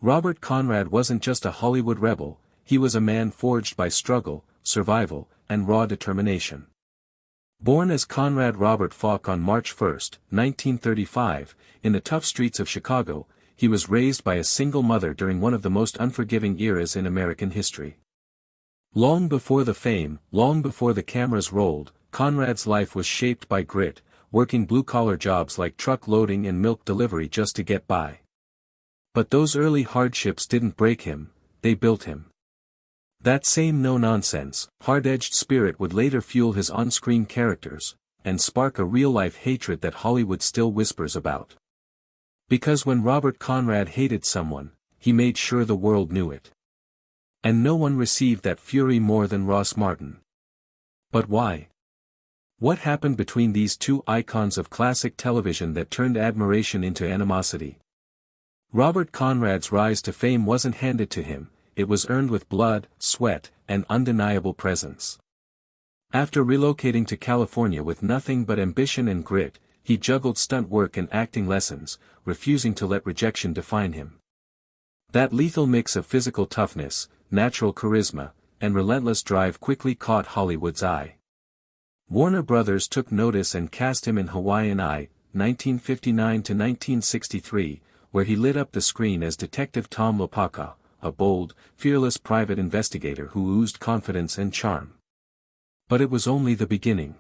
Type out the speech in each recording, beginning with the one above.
Robert Conrad wasn't just a Hollywood rebel, he was a man forged by struggle, survival, and raw determination. Born as Conrad Robert Falk on March 1, 1935, in the tough streets of Chicago, he was raised by a single mother during one of the most unforgiving eras in American history. Long before the fame, long before the cameras rolled, Conrad's life was shaped by grit, working blue-collar jobs like truck loading and milk delivery just to get by. But those early hardships didn't break him, they built him. That same no-nonsense, hard-edged spirit would later fuel his on-screen characters, and spark a real-life hatred that Hollywood still whispers about. Because when Robert Conrad hated someone, he made sure the world knew it. And no one received that fury more than Ross Martin. But why? What happened between these two icons of classic television that turned admiration into animosity? Robert Conrad's rise to fame wasn't handed to him, it was earned with blood, sweat, and undeniable presence. After relocating to California with nothing but ambition and grit, he juggled stunt work and acting lessons, refusing to let rejection define him. That lethal mix of physical toughness, natural charisma, and relentless drive quickly caught Hollywood's eye. Warner Brothers took notice and cast him in Hawaiian Eye, 1959–1963, where he lit up the screen as Detective Tom Lopaka, a bold, fearless private investigator who oozed confidence and charm. But it was only the beginning.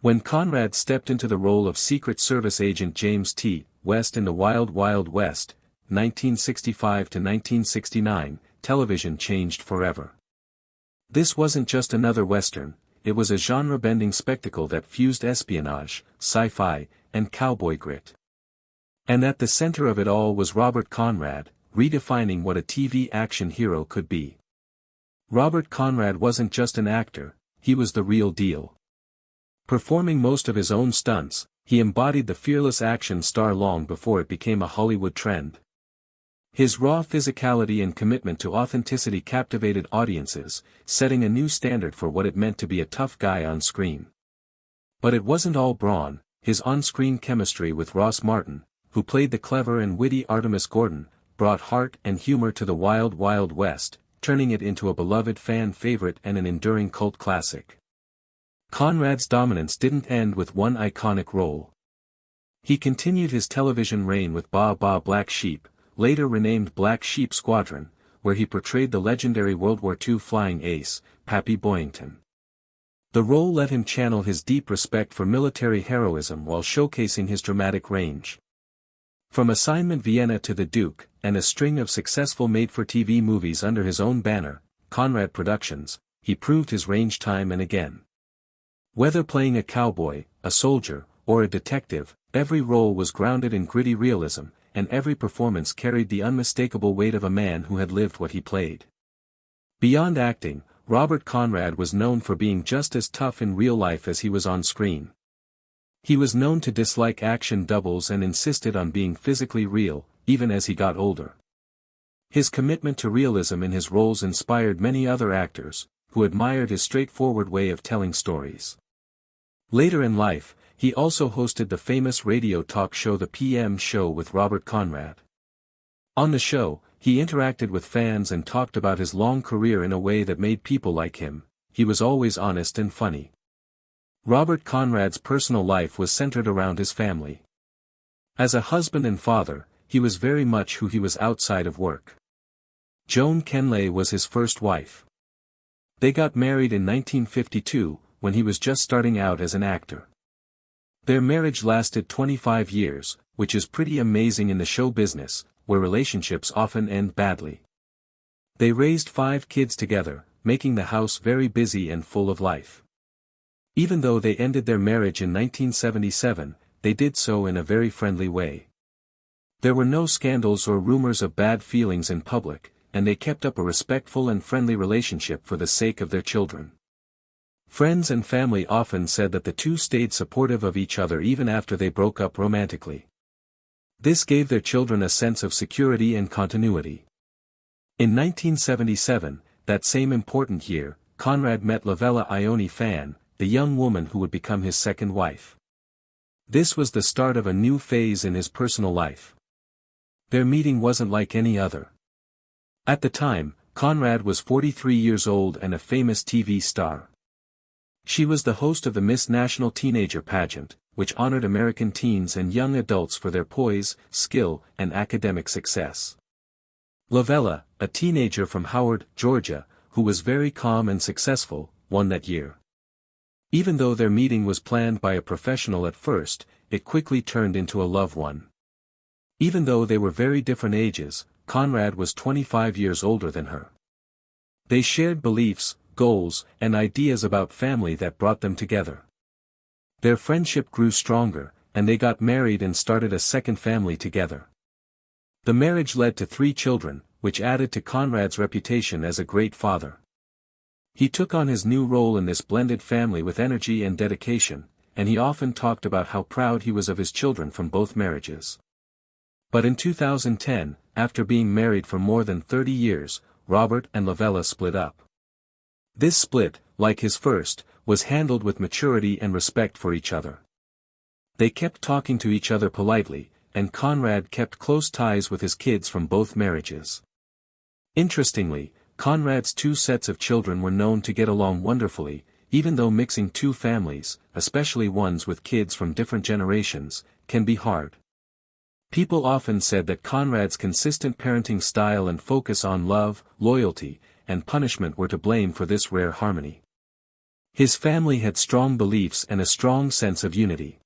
When Conrad stepped into the role of Secret Service agent James T. West in The Wild Wild West, 1965–1969, television changed forever. This wasn't just another Western, it was a genre-bending spectacle that fused espionage, sci-fi, and cowboy grit. And at the center of it all was Robert Conrad, redefining what a TV action hero could be. Robert Conrad wasn't just an actor, he was the real deal. Performing most of his own stunts, he embodied the fearless action star long before it became a Hollywood trend. His raw physicality and commitment to authenticity captivated audiences, setting a new standard for what it meant to be a tough guy on screen. But it wasn't all brawn, his on-screen chemistry with Ross Martin, who played the clever and witty Artemus Gordon, brought heart and humor to The Wild Wild West, turning it into a beloved fan favorite and an enduring cult classic. Conrad's dominance didn't end with one iconic role. He continued his television reign with Ba Ba Black Sheep, later renamed Black Sheep Squadron, where he portrayed the legendary World War II flying ace, Pappy Boyington. The role let him channel his deep respect for military heroism while showcasing his dramatic range. From Assignment Vienna to The Duke, and a string of successful made-for-TV movies under his own banner, Conrad Productions, he proved his range time and again. Whether playing a cowboy, a soldier, or a detective, every role was grounded in gritty realism, and every performance carried the unmistakable weight of a man who had lived what he played. Beyond acting, Robert Conrad was known for being just as tough in real life as he was on screen. He was known to dislike action doubles and insisted on being physically real, even as he got older. His commitment to realism in his roles inspired many other actors, who admired his straightforward way of telling stories. Later in life, he also hosted the famous radio talk show The PM Show with Robert Conrad. On the show, he interacted with fans and talked about his long career in a way that made people like him. He was always honest and funny. Robert Conrad's personal life was centered around his family. As a husband and father, he was very much who he was outside of work. Joan Kenley was his first wife. They got married in 1952, when he was just starting out as an actor. Their marriage lasted 25 years, which is pretty amazing in the show business, where relationships often end badly. They raised 5 kids together, making the house very busy and full of life. Even though they ended their marriage in 1977, they did so in a very friendly way. There were no scandals or rumors of bad feelings in public, and they kept up a respectful and friendly relationship for the sake of their children. Friends and family often said that the two stayed supportive of each other even after they broke up romantically. This gave their children a sense of security and continuity. In 1977, that same important year, Conrad met Lavella Ione Fan, the young woman who would become his second wife. This was the start of a new phase in his personal life. Their meeting wasn't like any other. At the time, Conrad was 43 years old and a famous TV star. She was the host of the Miss National Teenager pageant, which honored American teens and young adults for their poise, skill, and academic success. Lavella, a teenager from Howard, Georgia, who was very calm and successful, won that year. Even though their meeting was planned by a professional at first, it quickly turned into a love one. Even though they were very different ages, Conrad was 25 years older than her. They shared beliefs, goals, and ideas about family that brought them together. Their friendship grew stronger, and they got married and started a second family together. The marriage led to 3 children, which added to Conrad's reputation as a great father. He took on his new role in this blended family with energy and dedication, and he often talked about how proud he was of his children from both marriages. But in 2010, after being married for more than 30 years, Robert and Lavella split up. This split, like his first, was handled with maturity and respect for each other. They kept talking to each other politely, and Conrad kept close ties with his kids from both marriages. Interestingly, Conrad's 2 sets of children were known to get along wonderfully, even though mixing 2 families, especially ones with kids from different generations, can be hard. People often said that Conrad's consistent parenting style and focus on love, loyalty, and punishment were to blame for this rare harmony. His family had strong beliefs and a strong sense of unity.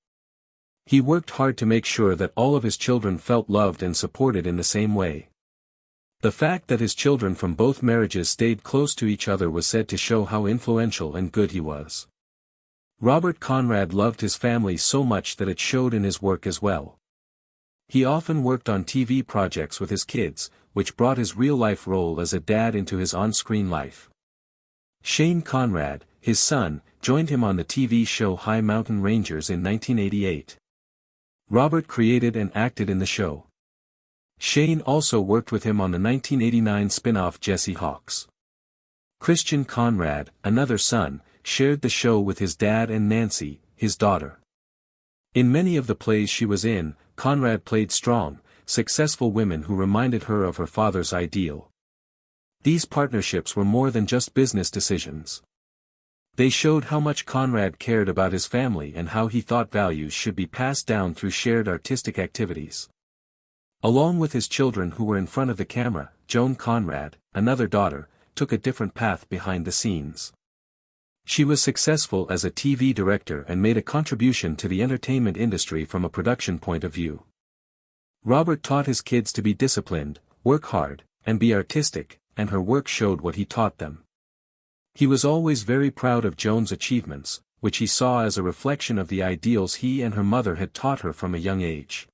He worked hard to make sure that all of his children felt loved and supported in the same way. The fact that his children from both marriages stayed close to each other was said to show how influential and good he was. Robert Conrad loved his family so much that it showed in his work as well. He often worked on TV projects with his kids, which brought his real-life role as a dad into his on-screen life. Shane Conrad, his son, joined him on the TV show High Mountain Rangers in 1988. Robert created and acted in the show. Shane also worked with him on the 1989 spin-off Jesse Hawks. Christian Conrad, another son, shared the show with his dad and Nancy, his daughter. In many of the plays she was in, Conrad played strong, successful women who reminded her of her father's ideal. These partnerships were more than just business decisions. They showed how much Conrad cared about his family and how he thought values should be passed down through shared artistic activities. Along with his children who were in front of the camera, Joan Conrad, another daughter, took a different path behind the scenes. She was successful as a TV director and made a contribution to the entertainment industry from a production point of view. Robert taught his kids to be disciplined, work hard, and be artistic, and her work showed what he taught them. He was always very proud of Joan's achievements, which he saw as a reflection of the ideals he and her mother had taught her from a young age.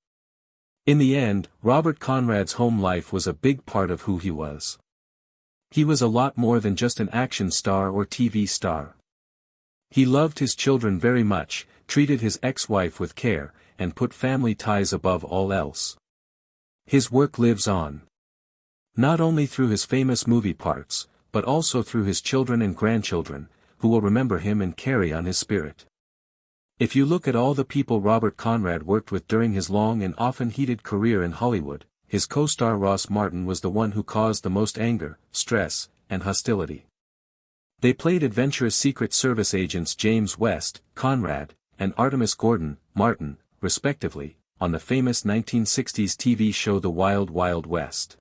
In the end, Robert Conrad's home life was a big part of who he was. He was a lot more than just an action star or TV star. He loved his children very much, treated his ex-wife with care, and put family ties above all else. His work lives on. Not only through his famous movie parts, but also through his children and grandchildren, who will remember him and carry on his spirit. If you look at all the people Robert Conrad worked with during his long and often heated career in Hollywood, his co-star Ross Martin was the one who caused the most anger, stress, and hostility. They played adventurous Secret Service agents James West, Conrad, and Artemis Gordon, Martin, respectively, on the famous 1960s TV show The Wild Wild West.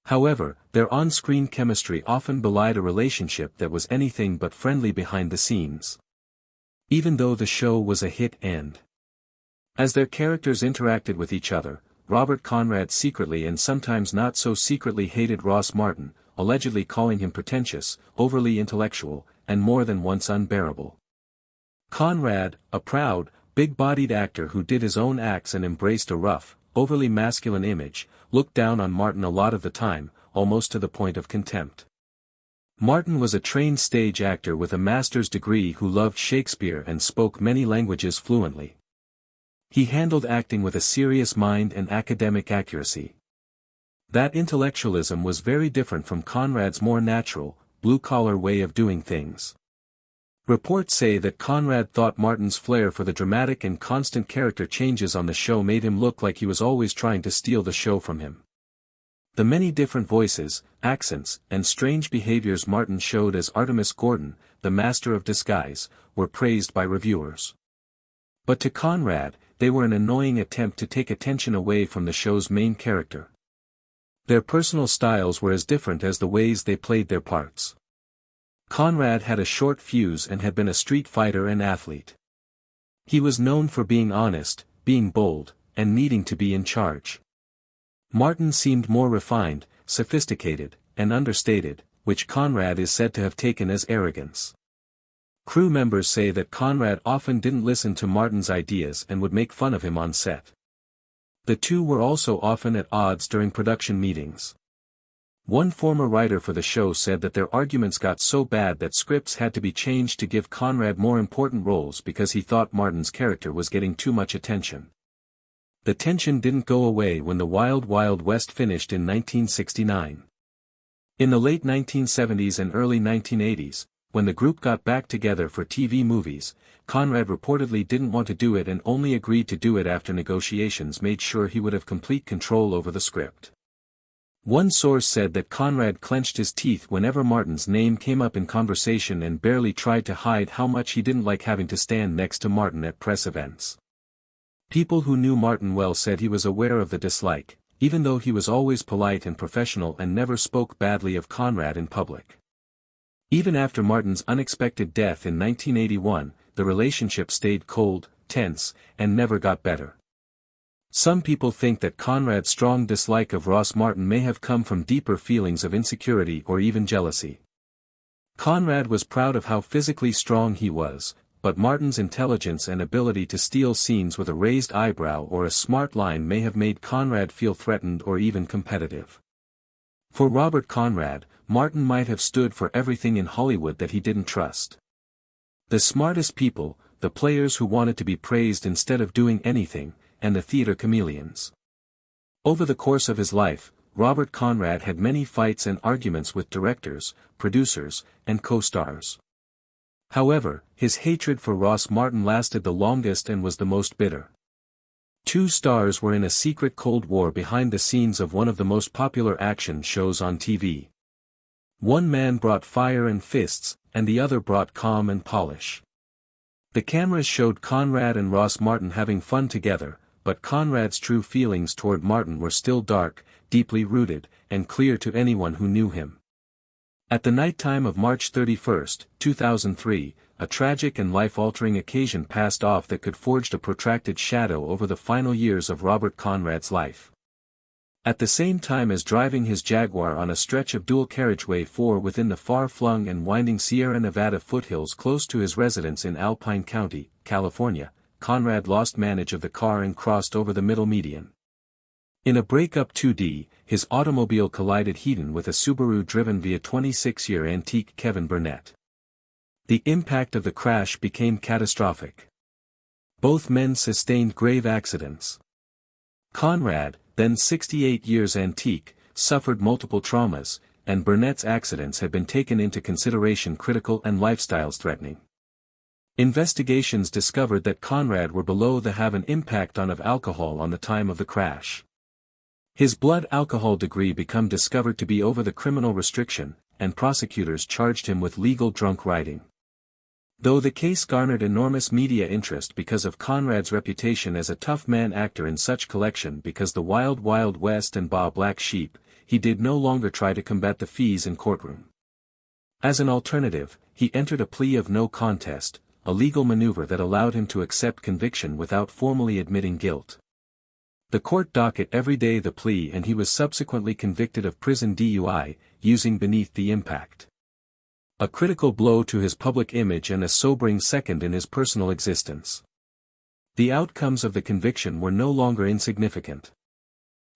However, their on-screen chemistry often belied a relationship that was anything but friendly behind the scenes. Even though the show was a hit and as their characters interacted with each other, Robert Conrad secretly and sometimes not so secretly hated Ross Martin, allegedly calling him pretentious, overly intellectual, and more than once unbearable. Conrad, a proud, big-bodied actor who did his own acts and embraced a rough, overly masculine image, looked down on Martin a lot of the time, almost to the point of contempt. Martin was a trained stage actor with a master's degree who loved Shakespeare and spoke many languages fluently. He handled acting with a serious mind and academic accuracy. That intellectualism was very different from Conrad's more natural, blue-collar way of doing things. Reports say that Conrad thought Martin's flair for the dramatic and constant character changes on the show made him look like he was always trying to steal the show from him. The many different voices, accents, and strange behaviors Martin showed as Artemus Gordon, the master of disguise, were praised by reviewers. But to Conrad, they were an annoying attempt to take attention away from the show's main character. Their personal styles were as different as the ways they played their parts. Conrad had a short fuse and had been a street fighter and athlete. He was known for being honest, being bold, and needing to be in charge. Martin seemed more refined, sophisticated, and understated, which Conrad is said to have taken as arrogance. Crew members say that Conrad often didn't listen to Martin's ideas and would make fun of him on set. The two were also often at odds during production meetings. One former writer for the show said that their arguments got so bad that scripts had to be changed to give Conrad more important roles because he thought Martin's character was getting too much attention. The tension didn't go away when The Wild Wild West finished in 1969. In the late 1970s and early 1980s, when the group got back together for TV movies, Conrad reportedly didn't want to do it and only agreed to do it after negotiations made sure he would have complete control over the script. One source said that Conrad clenched his teeth whenever Martin's name came up in conversation and barely tried to hide how much he didn't like having to stand next to Martin at press events. People who knew Martin well said he was aware of the dislike, even though he was always polite and professional and never spoke badly of Conrad in public. Even after Martin's unexpected death in 1981, the relationship stayed cold, tense, and never got better. Some people think that Conrad's strong dislike of Ross Martin may have come from deeper feelings of insecurity or even jealousy. Conrad was proud of how physically strong he was, but Martin's intelligence and ability to steal scenes with a raised eyebrow or a smart line may have made Conrad feel threatened or even competitive. For Robert Conrad, Martin might have stood for everything in Hollywood that he didn't trust. The smartest people, the players who wanted to be praised instead of doing anything, and the theater chameleons. Over the course of his life, Robert Conrad had many fights and arguments with directors, producers, and co-stars. However, his hatred for Ross Martin lasted the longest and was the most bitter. Two stars were in a secret Cold War behind the scenes of one of the most popular action shows on TV. One man brought fire and fists, and the other brought calm and polish. The cameras showed Conrad and Ross Martin having fun together, but Conrad's true feelings toward Martin were still dark, deeply rooted, and clear to anyone who knew him. At the nighttime of March 31, 2003, a tragic and life-altering occasion passed off that could forge a protracted shadow over the final years of Robert Conrad's life. At the same time as driving his Jaguar on a stretch of dual carriageway 4 within the far-flung and winding Sierra Nevada foothills close to his residence in Alpine County, California, Conrad lost manage of the car and crossed over the middle median. In a breakup 2D, his automobile collided head-on with a Subaru driven via 26-year antique Kevin Burnett. The impact of the crash became catastrophic. Both men sustained grave accidents. Conrad, then 68 years antique, suffered multiple traumas, and Burnett's accidents had been taken into consideration critical and lifestyles threatening. Investigations discovered that Conrad were below the have an impact on of alcohol on the time of the crash. His blood alcohol degree become discovered to be over the criminal restriction, and prosecutors charged him with legal drunk riding. Though the case garnered enormous media interest because of Conrad's reputation as a tough man actor in such collection because The Wild Wild West and Ba Black Sheep, he did no longer try to combat the fees in courtroom. As an alternative, he entered a plea of no contest, a legal maneuver that allowed him to accept conviction without formally admitting guilt. The court docket every day the plea and he was subsequently convicted of prison DUI, using Beneath the Impact. A critical blow to his public image and a sobering second in his personal existence. The outcomes of the conviction were no longer insignificant.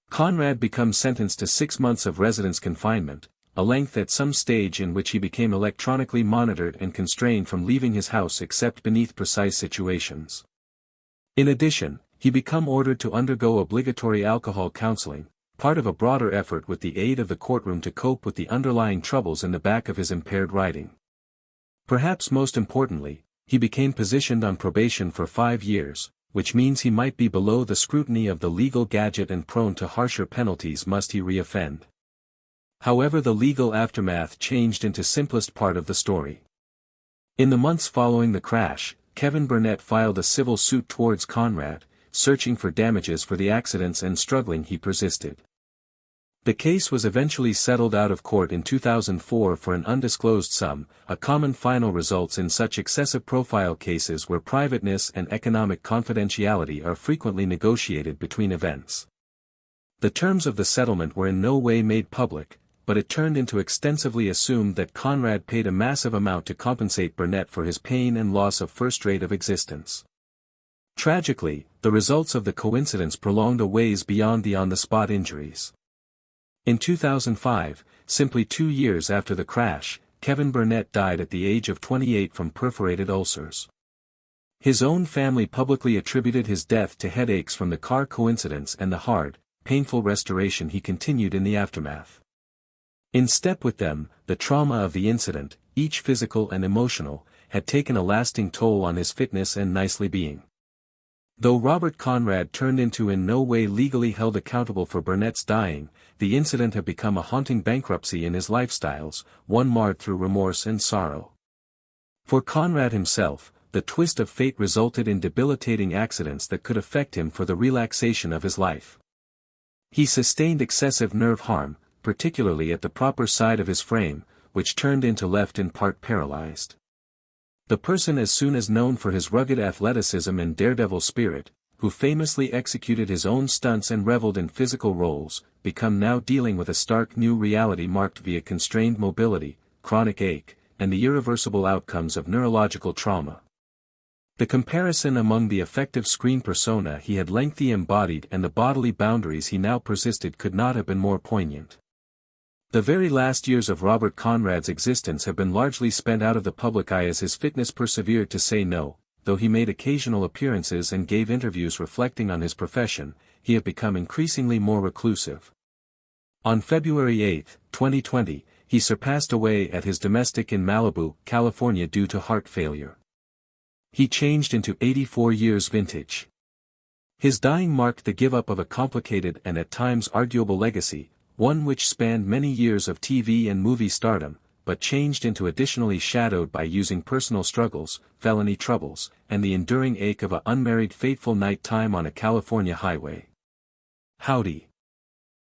Conrad becomes sentenced to 6 months of residence confinement, a length at some stage in which he became electronically monitored and constrained from leaving his house except beneath precise situations. In addition, he became ordered to undergo obligatory alcohol counseling, part of a broader effort with the aid of the courtroom to cope with the underlying troubles in the back of his impaired riding. Perhaps most importantly, he became positioned on probation for 5 years, which means he might be below the scrutiny of the legal gadget and prone to harsher penalties must he re-offend. However, the legal aftermath changed into simplest part of the story. In the months following the crash, Kevin Burnett filed a civil suit towards Conrad, searching for damages for the accidents and struggling he persisted. The case was eventually settled out of court in 2004 for an undisclosed sum, a common final results in such excessive profile cases where privateness and economic confidentiality are frequently negotiated between events. The terms of the settlement were in no way made public, but it turned into extensively assumed that Conrad paid a massive amount to compensate Burnett for his pain and loss of first rate of existence. Tragically, the results of the coincidence prolonged a ways beyond the on-the-spot injuries. In 2005, simply 2 years after the crash, Kevin Burnett died at the age of 28 from perforated ulcers. His own family publicly attributed his death to headaches from the car coincidence and the hard, painful restoration he continued in the aftermath. In step with them, the trauma of the incident, each physical and emotional, had taken a lasting toll on his fitness and nicely being. Though Robert Conrad turned into in no way legally held accountable for Burnett's dying, the incident had become a haunting bankruptcy in his lifestyles, one marred through remorse and sorrow. For Conrad himself, the twist of fate resulted in debilitating accidents that could affect him for the relaxation of his life. He sustained excessive nerve harm, particularly at the proper side of his frame, which turned into left in part paralyzed. The person as soon as known for his rugged athleticism and daredevil spirit, who famously executed his own stunts and reveled in physical roles, become now dealing with a stark new reality marked via constrained mobility, chronic ache, and the irreversible outcomes of neurological trauma. The comparison among the effective screen persona he had lengthy embodied and the bodily boundaries he now persisted could not have been more poignant. The very last years of Robert Conrad's existence have been largely spent out of the public eye as his fitness persevered to say no. Though he made occasional appearances and gave interviews reflecting on his profession, he had become increasingly more reclusive. On February 8, 2020, he passed away at his domestic in Malibu, California due to heart failure. He changed into 84 years vintage. His dying marked the give-up of a complicated and at times arguable legacy, one which spanned many years of TV and movie stardom, but changed into additionally shadowed by using personal struggles, felony troubles, and the enduring ache of an unmarried fateful night time on a California highway. Howdy.